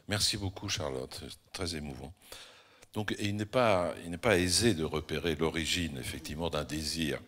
Merci beaucoup, Charlotte. C'est très émouvant. Donc, il n'est pas aisé de repérer l'origine, effectivement, d'un désir,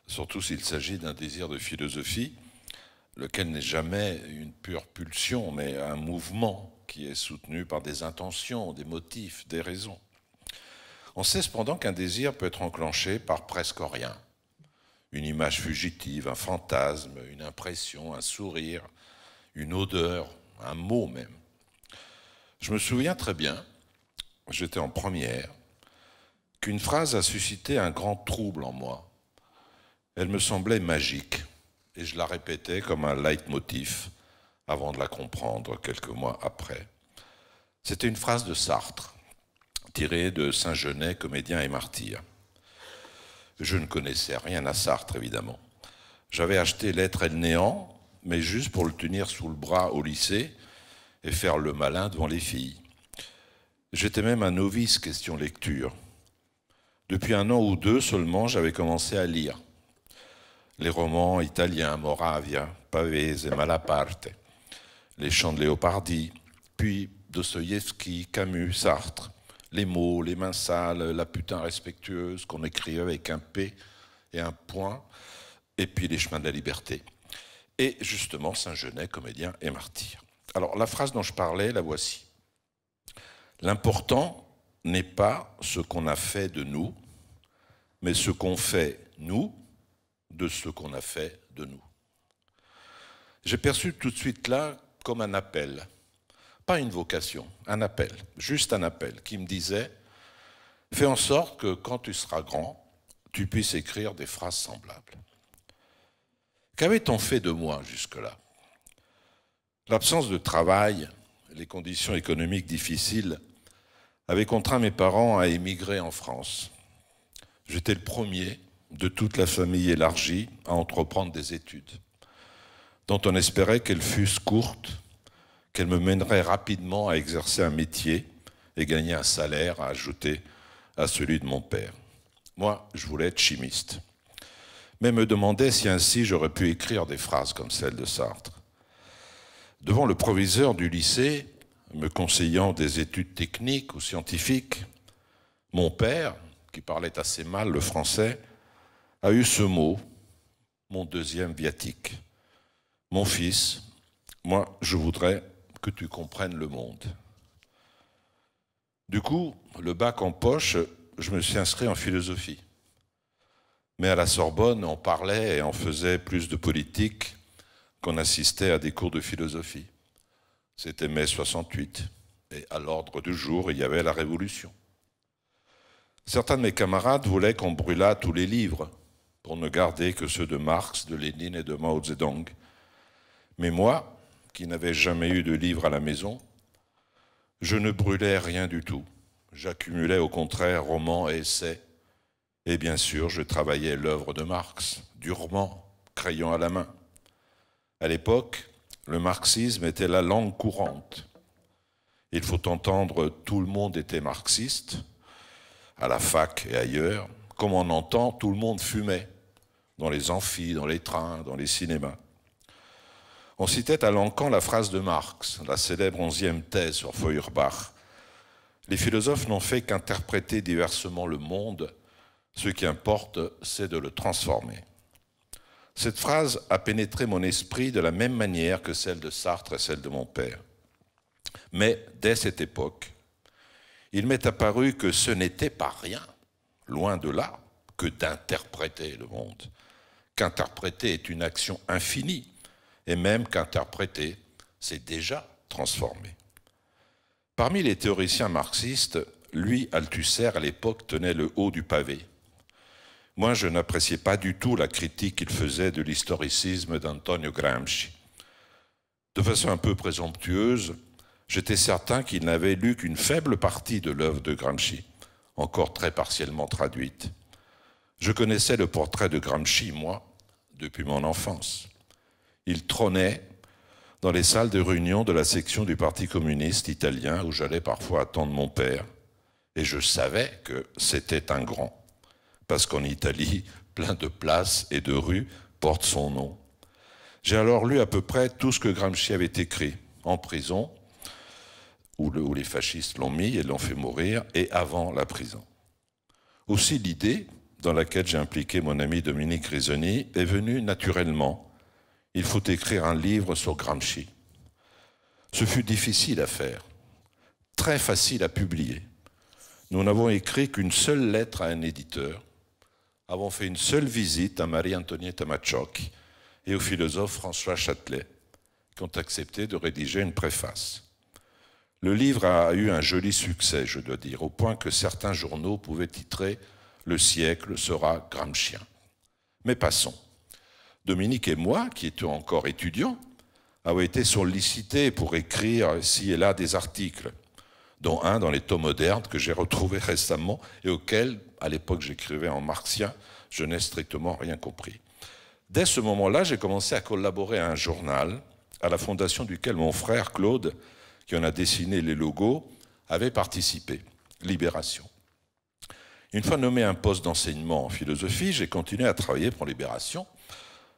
surtout s'il s'agit d'un désir de philosophie, lequel n'est jamais une pure pulsion, mais un mouvement qui est soutenu par des intentions, des motifs, des raisons. On sait cependant qu'un désir peut être enclenché par presque rien. Une image fugitive, un fantasme, une impression, un sourire, une odeur, un mot même. Je me souviens très bien, j'étais en première, qu'une phrase a suscité un grand trouble en moi. Elle me semblait magique, et je la répétais comme un leitmotiv avant de la comprendre quelques mois après. C'était une phrase de Sartre, tirée de Saint-Genet, comédien et martyr. Je ne connaissais rien à Sartre, évidemment. J'avais acheté L'être et le néant, mais juste pour le tenir sous le bras au lycée et faire le malin devant les filles. J'étais même un novice question lecture. Depuis un an ou deux seulement, j'avais commencé à lire. Les romans italiens, Moravia, Pavese, Malaparte, les chants de Léopardi, puis Dostoïevski, Camus, Sartre, les mots, les mains sales, la putain respectueuse qu'on écrivait avec un P et un point, et puis les chemins de la liberté. Et justement, Saint-Genet, comédien et martyr. Alors, la phrase dont je parlais, la voici. L'important n'est pas ce qu'on a fait de nous, mais ce qu'on fait, nous, de ce qu'on a fait de nous. J'ai perçu tout de suite là comme un appel, pas une vocation, un appel, juste un appel qui me disait « Fais en sorte que quand tu seras grand, tu puisses écrire des phrases semblables. » Qu'avait-on fait de moi jusque-là? L'absence de travail, les conditions économiques difficiles avaient contraint mes parents à émigrer en France. J'étais le premier de toute la famille élargie à entreprendre des études, dont on espérait qu'elles fussent courtes, qu'elles me mèneraient rapidement à exercer un métier et gagner un salaire à ajouter à celui de mon père. Moi, je voulais être chimiste, mais me demandais si ainsi j'aurais pu écrire des phrases comme celle de Sartre. Devant le proviseur du lycée, me conseillant des études techniques ou scientifiques, mon père, qui parlait assez mal le français, a eu ce mot, mon deuxième viatique. Mon fils, moi, je voudrais que tu comprennes le monde. Du coup, le bac en poche, je me suis inscrit en philosophie. Mais à la Sorbonne, on parlait et on faisait plus de politique qu'on assistait à des cours de philosophie. C'était mai 68, et à l'ordre du jour, il y avait la Révolution. Certains de mes camarades voulaient qu'on brûlât tous les livres, pour ne garder que ceux de Marx, de Lénine et de Mao Zedong. Mais moi, qui n'avais jamais eu de livre à la maison, je ne brûlais rien du tout. J'accumulais au contraire romans et essais. Et bien sûr, je travaillais l'œuvre de Marx, durement, crayon à la main. À l'époque, le marxisme était la langue courante. Il faut entendre tout le monde était marxiste, à la fac et ailleurs, comme on entend tout le monde fumait, dans les amphis, dans les trains, dans les cinémas. On citait à l'encan la phrase de Marx, la célèbre 11e thèse sur Feuerbach. Les philosophes n'ont fait qu'interpréter diversement le monde. Ce qui importe, c'est de le transformer. Cette phrase a pénétré mon esprit de la même manière que celle de Sartre et celle de mon père. Mais dès cette époque, il m'est apparu que ce n'était pas rien, loin de là, que d'interpréter le monde. Qu'interpréter est une action infinie, et même qu'interpréter, c'est déjà transformer. Parmi les théoriciens marxistes, lui, Althusser, à l'époque, tenait le haut du pavé. Moi, je n'appréciais pas du tout la critique qu'il faisait de l'historicisme d'Antonio Gramsci. De façon un peu présomptueuse, j'étais certain qu'il n'avait lu qu'une faible partie de l'œuvre de Gramsci, encore très partiellement traduite. Je connaissais le portrait de Gramsci, moi, depuis mon enfance. Il trônait dans les salles de réunion de la section du Parti communiste italien où j'allais parfois attendre mon père. Et je savais que c'était un grand. Parce qu'en Italie, plein de places et de rues portent son nom. J'ai alors lu à peu près tout ce que Gramsci avait écrit, en prison, où les fascistes l'ont mis et l'ont fait mourir, et avant la prison. Aussi l'idée, dans laquelle j'ai impliqué mon ami Dominique Risoni, est venue naturellement. Il faut écrire un livre sur Gramsci. Ce fut difficile à faire, très facile à publier. Nous n'avons écrit qu'une seule lettre à un éditeur, avons fait une seule visite à Marie-Antonietta Maccioch et au philosophe François Châtelet, qui ont accepté de rédiger une préface. Le livre a eu un joli succès, je dois dire, au point que certains journaux pouvaient titrer « Le siècle sera gramscien ». Mais passons. Dominique et moi, qui étions encore étudiants, avons été sollicités pour écrire ci et là des articles, dont un dans les Temps modernes que j'ai retrouvé récemment et auquel, à l'époque j'écrivais en marxien, je n'ai strictement rien compris. Dès ce moment-là, j'ai commencé à collaborer à un journal, à la fondation duquel mon frère Claude, qui en a dessiné les logos, avait participé, Libération. Une fois nommé un poste d'enseignement en philosophie, j'ai continué à travailler pour Libération,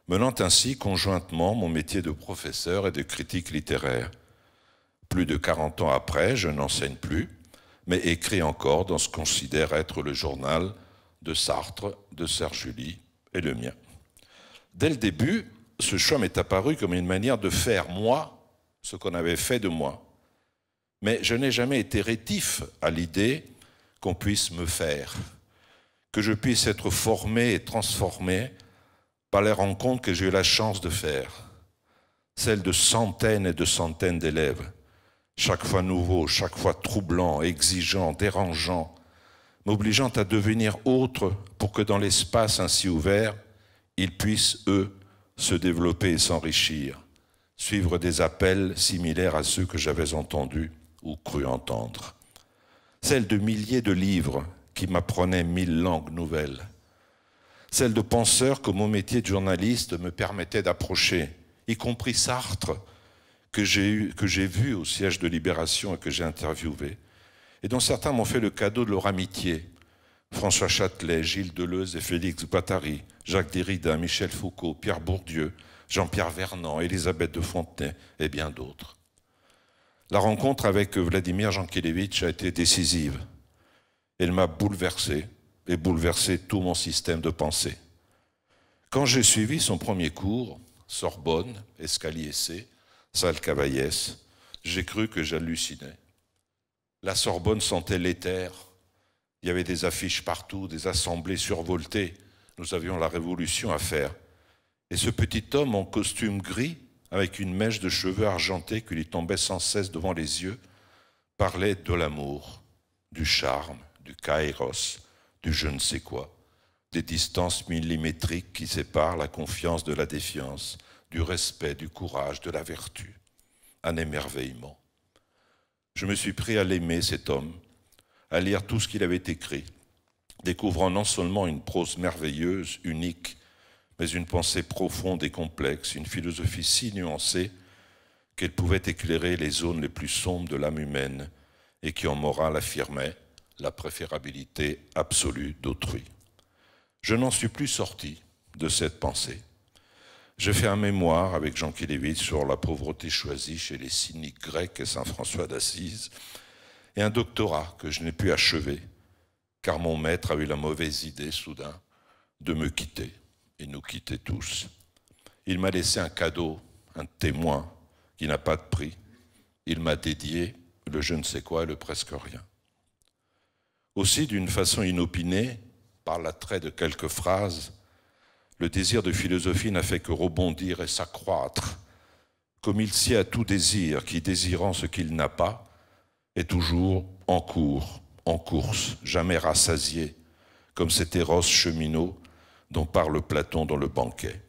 menant ainsi conjointement mon métier de professeur et de critique littéraire. Plus de 40 ans après, je n'enseigne plus, mais écris encore dans ce qu'on considère être le journal de Sartre, de Serge July et le mien. Dès le début, ce choix m'est apparu comme une manière de faire, moi, ce qu'on avait fait de moi. Mais je n'ai jamais été rétif à l'idée qu'on puisse me faire, que je puisse être formé et transformé par les rencontres que j'ai eu la chance de faire, celles de centaines et de centaines d'élèves, chaque fois nouveau, chaque fois troublant, exigeant, dérangeant, m'obligeant à devenir autre pour que dans l'espace ainsi ouvert, ils puissent, eux, se développer et s'enrichir, suivre des appels similaires à ceux que j'avais entendus ou cru entendre. Celle de milliers de livres qui m'apprenaient 1000 langues nouvelles. Celle de penseurs que mon métier de journaliste me permettait d'approcher, y compris Sartre, que j'ai vu au siège de Libération et que j'ai interviewé, et dont certains m'ont fait le cadeau de leur amitié. François Châtelet, Gilles Deleuze et Félix Guattari, Jacques Derrida, Michel Foucault, Pierre Bourdieu, Jean-Pierre Vernant, Élisabeth de Fontenay et bien d'autres. La rencontre avec Vladimir Jankélévitch a été décisive. Elle m'a bouleversé et bouleversé tout mon système de pensée. Quand j'ai suivi son premier cours, Sorbonne, escalier C, salle Cavaillès, j'ai cru que j'hallucinais. La Sorbonne sentait l'éther. Il y avait des affiches partout, des assemblées survoltées. Nous avions la révolution à faire. Et ce petit homme en costume gris, avec une mèche de cheveux argentés qui lui tombait sans cesse devant les yeux, parlait de l'amour, du charme, du kairos, du je ne sais quoi, des distances millimétriques qui séparent la confiance de la défiance, du respect, du courage, de la vertu. Un émerveillement. Je me suis pris à l'aimer, cet homme, à lire tout ce qu'il avait écrit, découvrant non seulement une prose merveilleuse, unique, mais une pensée profonde et complexe, une philosophie si nuancée qu'elle pouvait éclairer les zones les plus sombres de l'âme humaine et qui en morale affirmait la préférabilité absolue d'autrui. Je n'en suis plus sorti de cette pensée. J'ai fait un mémoire avec Jean Kélévitch sur la pauvreté choisie chez les cyniques grecs et Saint François d'Assise, et un doctorat que je n'ai pu achever, car mon maître a eu la mauvaise idée, soudain, de me quitter, et nous quitter tous. Il m'a laissé un cadeau, un témoin, qui n'a pas de prix. Il m'a dédié le je ne sais quoi et le presque rien. Aussi, d'une façon inopinée, par l'attrait de quelques phrases, le désir de philosophie n'a fait que rebondir et s'accroître, comme il sied à tout désir qui, désirant ce qu'il n'a pas, est toujours en cours, en course, jamais rassasié, comme cet Eros cheminot dont parle Platon dans le Banquet.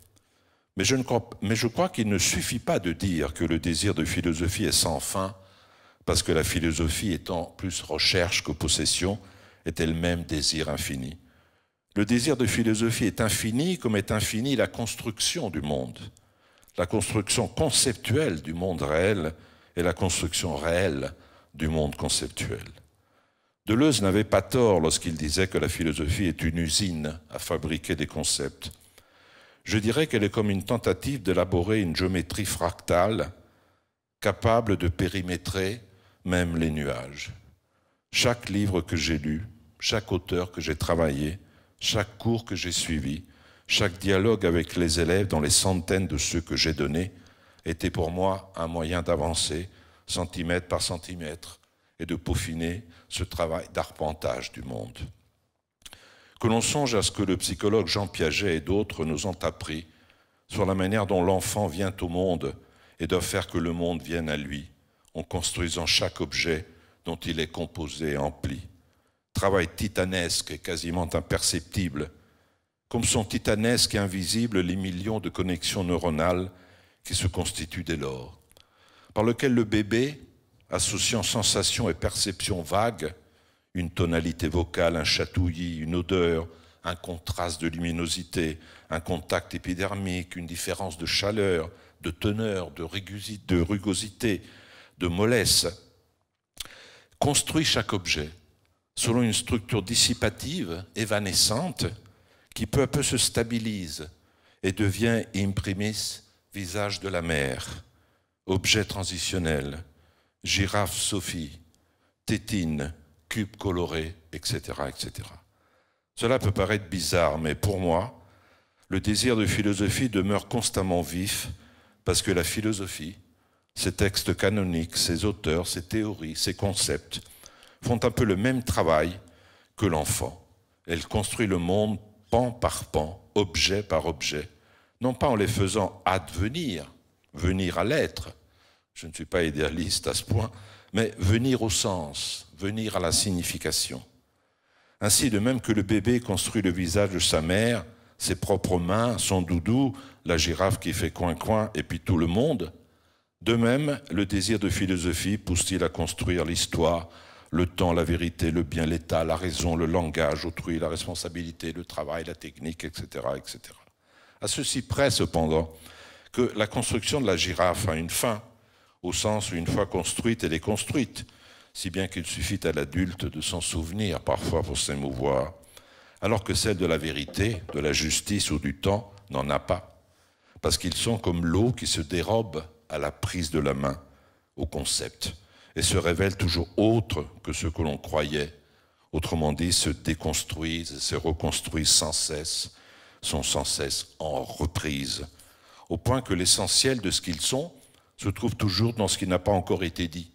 Mais je crois qu'il ne suffit pas de dire que le désir de philosophie est sans fin, parce que la philosophie étant plus recherche que possession, est elle-même désir infini. Le désir de philosophie est infini comme est infinie la construction du monde. La construction conceptuelle du monde réel et la construction réelle du monde conceptuel. Deleuze n'avait pas tort lorsqu'il disait que la philosophie est une usine à fabriquer des concepts. Je dirais qu'elle est comme une tentative d'élaborer une géométrie fractale capable de périmétrer même les nuages. Chaque livre que j'ai lu, chaque auteur que j'ai travaillé, chaque cours que j'ai suivi, chaque dialogue avec les élèves dans les centaines de ceux que j'ai donnés était pour moi un moyen d'avancer, centimètre par centimètre, et de peaufiner ce travail d'arpentage du monde. Que l'on songe à ce que le psychologue Jean Piaget et d'autres nous ont appris sur la manière dont l'enfant vient au monde et doit faire que le monde vienne à lui, en construisant chaque objet dont il est composé et empli. Travail titanesque et quasiment imperceptible, comme sont titanesques et invisibles les millions de connexions neuronales qui se constituent dès lors, par lequel le bébé, associant sensation et perception vagues, une tonalité vocale, un chatouillis, une odeur, un contraste de luminosité, un contact épidermique, une différence de chaleur, de teneur, de rugosité, de mollesse, construit chaque objet selon une structure dissipative, évanescente, qui peu à peu se stabilise et devient imprimis visage de la mer, objet transitionnel, girafe Sophie, tétine, cube coloré, etc., etc. Cela peut paraître bizarre, mais pour moi, le désir de philosophie demeure constamment vif parce que la philosophie, ses textes canoniques, ses auteurs, ses théories, ses concepts, font un peu le même travail que l'enfant. Elle construit le monde pan par pan, objet par objet, non pas en les faisant advenir, venir à l'être, je ne suis pas idéaliste à ce point, mais venir au sens, venir à la signification. Ainsi, de même que le bébé construit le visage de sa mère, ses propres mains, son doudou, la girafe qui fait coin-coin et puis tout le monde, de même, le désir de philosophie pousse-t-il à construire l'histoire, le temps, la vérité, le bien, l'état, la raison, le langage, autrui, la responsabilité, le travail, la technique, etc., etc. À ceci près, cependant, que la construction de la girafe a une fin, au sens où une fois construite, elle est construite, si bien qu'il suffit à l'adulte de s'en souvenir parfois pour s'émouvoir, alors que celle de la vérité, de la justice ou du temps n'en a pas, parce qu'ils sont comme l'eau qui se dérobe à la prise de la main, au concept, et se révèlent toujours autres que ce que l'on croyait, autrement dit, se déconstruisent et se reconstruisent sans cesse, sont sans cesse en reprise, au point que l'essentiel de ce qu'ils sont se trouve toujours dans ce qui n'a pas encore été dit,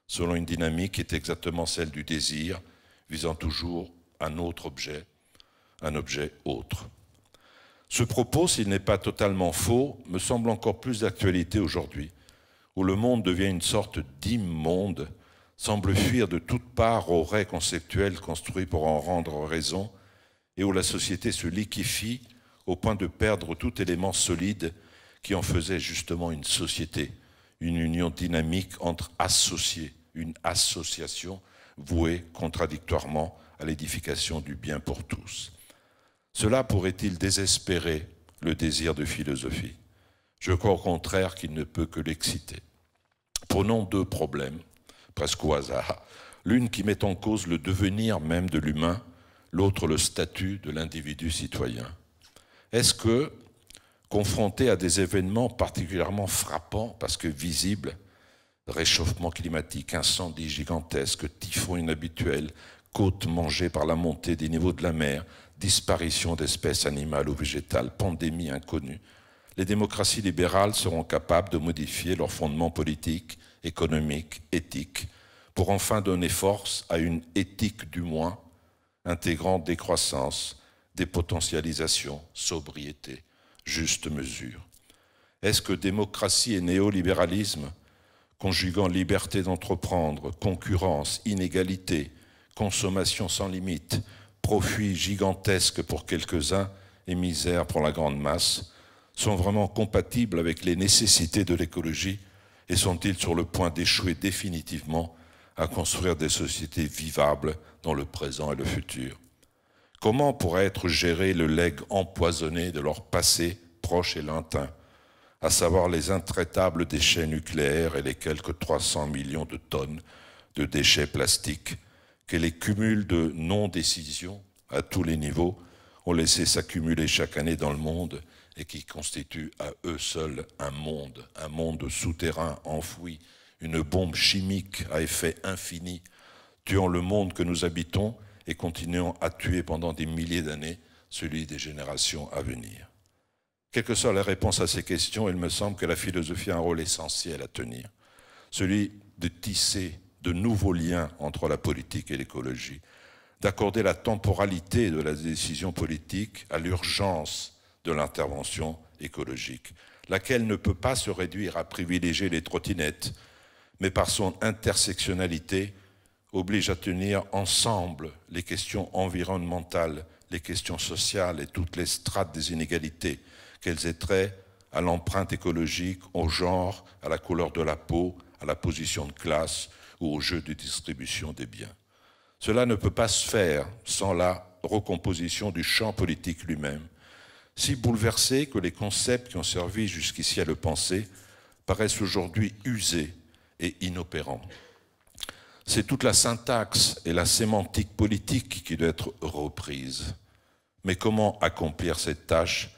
selon une dynamique qui est exactement celle du désir, visant toujours un autre objet, un objet autre. Ce propos, s'il n'est pas totalement faux, me semble encore plus d'actualité aujourd'hui, où le monde devient une sorte d'immonde, semble fuir de toutes parts aux raies conceptuels construits pour en rendre raison, et où la société se liquéfie au point de perdre tout élément solide qui en faisait justement une société, une union dynamique entre associés, une association vouée contradictoirement à l'édification du bien pour tous. Cela pourrait-il désespérer le désir de philosophie? Je crois au contraire qu'il ne peut que l'exciter. Prenons deux problèmes, presque au hasard. L'une qui met en cause le devenir même de l'humain, l'autre le statut de l'individu citoyen. Est-ce que, confronté à des événements particulièrement frappants parce que visibles, réchauffement climatique, incendies gigantesques, typhons inhabituels, côtes mangées par la montée des niveaux de la mer, disparition d'espèces animales ou végétales, pandémie inconnue, les démocraties libérales seront capables de modifier leurs fondements politiques, économiques, éthiques, pour enfin donner force à une éthique du moins, intégrant décroissance, dépotentialisation, sobriété, juste mesure. Est-ce que démocratie et néolibéralisme, conjuguant liberté d'entreprendre, concurrence, inégalité, consommation sans limite, profit gigantesque pour quelques-uns et misère pour la grande masse, sont vraiment compatibles avec les nécessités de l'écologie et sont-ils sur le point d'échouer définitivement à construire des sociétés vivables dans le présent et le futur? Comment pourrait être géré le legs empoisonné de leur passé proche et lointain, à savoir les intraitables déchets nucléaires et les quelques 300 millions de tonnes de déchets plastiques que les cumuls de non-décision à tous les niveaux ont laissé s'accumuler chaque année dans le monde et qui constituent à eux seuls un monde souterrain enfoui, une bombe chimique à effet infini, tuant le monde que nous habitons et continuant à tuer pendant des milliers d'années celui des générations à venir. Quelle que soit la réponse à ces questions, il me semble que la philosophie a un rôle essentiel à tenir, celui de tisser de nouveaux liens entre la politique et l'écologie, d'accorder la temporalité de la décision politique à l'urgence de l'intervention écologique, laquelle ne peut pas se réduire à privilégier les trottinettes, mais par son intersectionnalité oblige à tenir ensemble les questions environnementales, les questions sociales et toutes les strates des inégalités, qu'elles aient trait à l'empreinte écologique, au genre, à la couleur de la peau, à la position de classe ou au jeu de distribution des biens. Cela ne peut pas se faire sans la recomposition du champ politique lui-même, si bouleversé que les concepts qui ont servi jusqu'ici à le penser paraissent aujourd'hui usés et inopérants. C'est toute la syntaxe et la sémantique politique qui doit être reprise. Mais comment accomplir cette tâche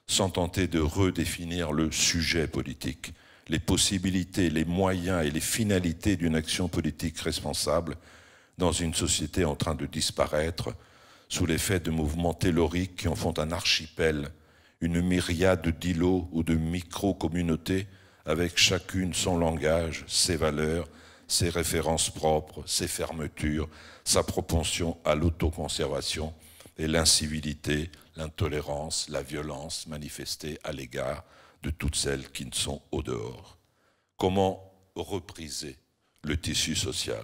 sans tenter de redéfinir le sujet politique, les possibilités, les moyens et les finalités d'une action politique responsable dans une société en train de disparaître sous l'effet de mouvements telluriques qui en font un archipel, une myriade d'îlots ou de micro-communautés avec chacune son langage, ses valeurs, ses références propres, ses fermetures, sa propension à l'autoconservation et l'incivilité, l'intolérance, la violence manifestée à l'égard de toutes celles qui ne sont au dehors. Comment repriser le tissu social?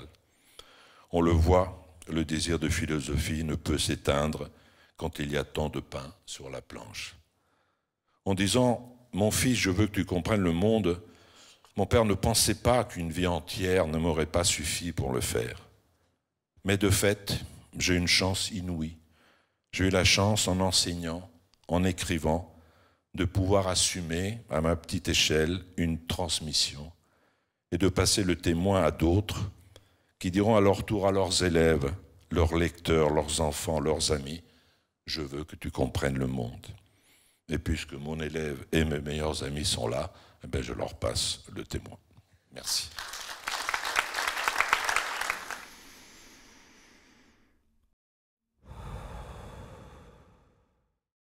On le voit, le désir de philosophie ne peut s'éteindre quand il y a tant de pain sur la planche. En disant « Mon fils, je veux que tu comprennes le monde », mon père ne pensait pas qu'une vie entière ne m'aurait pas suffi pour le faire. Mais de fait, j'ai une chance inouïe. J'ai eu la chance, en enseignant, en écrivant, de pouvoir assumer, à ma petite échelle, une transmission et de passer le témoin à d'autres qui diront à leur tour à leurs élèves, leurs lecteurs, leurs enfants, leurs amis, « Je veux que tu comprennes le monde ». Et puisque mon élève et mes meilleurs amis sont là, eh bien je leur passe le témoin. Merci.